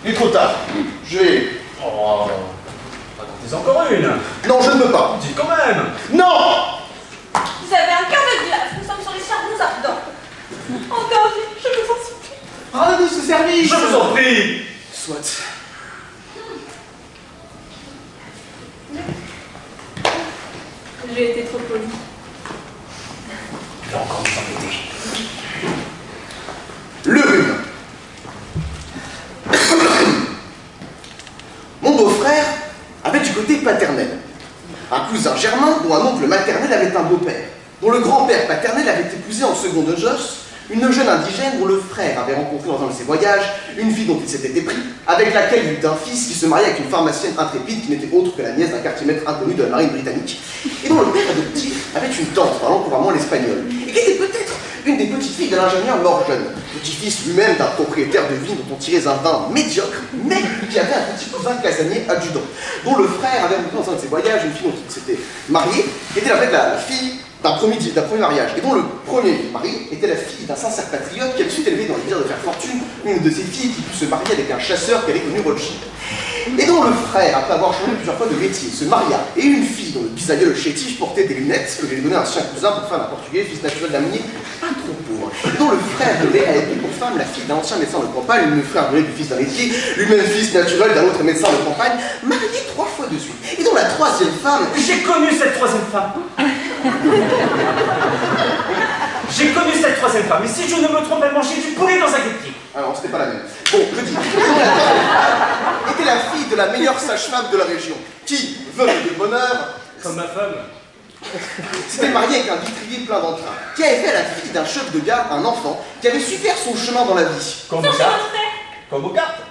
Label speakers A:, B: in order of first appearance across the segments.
A: Il est trop tard. Je vais...
B: Oh, racontez encore une.
A: Non, je ne peux pas.
B: Dites quand même.
A: Non!
C: Vous avez un cœur de glace, nous sommes sur les charbons ardents. En danger, je vous en supplie.
A: Rendez-nous ce service!
B: Je vous en prie.
A: Soit.
C: J'ai été trop polie.
B: Il va encore nous embêter.
A: Le rhume. Mon beau-frère avait du côté paternel un cousin germain dont un oncle maternel avait un beau-père, dont le grand-père paternel avait épousé en seconde noces une jeune indigène dont le frère avait rencontré dans un de ses voyages une fille dont il s'était épris, avec laquelle il eut un fils qui se mariait avec une pharmacienne intrépide qui n'était autre que la nièce d'un quartier-maître inconnu de la marine britannique, et dont le père adoptif avait une tante parlant couramment l'espagnol, et qui était peut-être une des petites filles de l'ingénieur Morgan, petit-fils lui-même d'un propriétaire de vigne dont on tirait un vin médiocre, mais qui avait un petit cousin casanier adjudant, dont le frère avait rencontré dans un de ses voyages une fille dont il s'était marié, qui était en fait la fille d'un premier mariage, et dont le premier mari était la fille d'un sincère patriote qui avait su élever dans les désirs de faire fortune une de ses filles qui put se marier avec un chasseur qui avait connu Rothschild. Et dont le frère, après avoir changé plusieurs fois de métier, se maria, et une fille dont le bisaïeul chétif portait des lunettes, que j'ai donné à un chien cousin pour femme un portugais, fils naturel d'Amonier, pas trop pauvre, et dont le frère donnait à époux pour femme la fille d'un ancien médecin de campagne, le frère donné du fils d'un laitier, lui-même fils naturel d'un autre médecin de campagne, marié 3 fois de suite, et dont la troisième femme...
B: J'ai connu cette troisième femme. J'ai connu cette troisième femme, et si je ne me trompe, elle mangeait du poulet dans un guêpier.
A: Alors, c'était pas la même. Bon, je dis, était la fille de la meilleure sage-femme de la région, qui, veuve de bonheur,
B: Comme ma femme.
A: s'était mariée avec un vitrier plein d'entrain, qui avait fait à la fille d'un chef de gare un enfant, qui avait su faire son chemin dans la vie.
B: Comme aux cartes. Comme aux cartes.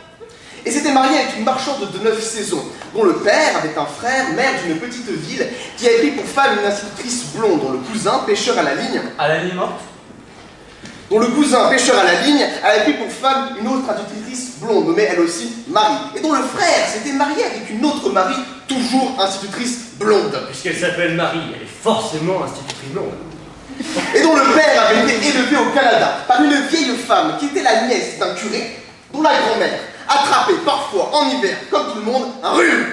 A: Et s'était mariée avec une marchande de 9 saisons, dont le père avait un frère, maire d'une petite ville, qui avait pris pour femme une institutrice blonde, dont le cousin, pêcheur à la ligne,
B: À la ligne morte.
A: dont le cousin, pêcheur à la ligne, avait pris pour femme une autre institutrice blonde, nommée elle aussi Marie, et dont le frère s'était marié avec une autre Marie, toujours institutrice blonde.
B: Puisqu'elle s'appelle Marie, elle est forcément institutrice blonde.
A: Et dont le père avait été élevé au Canada par une vieille femme qui était la nièce d'un curé, dont la grand-mère attrapait parfois en hiver, comme tout le monde, un rhume.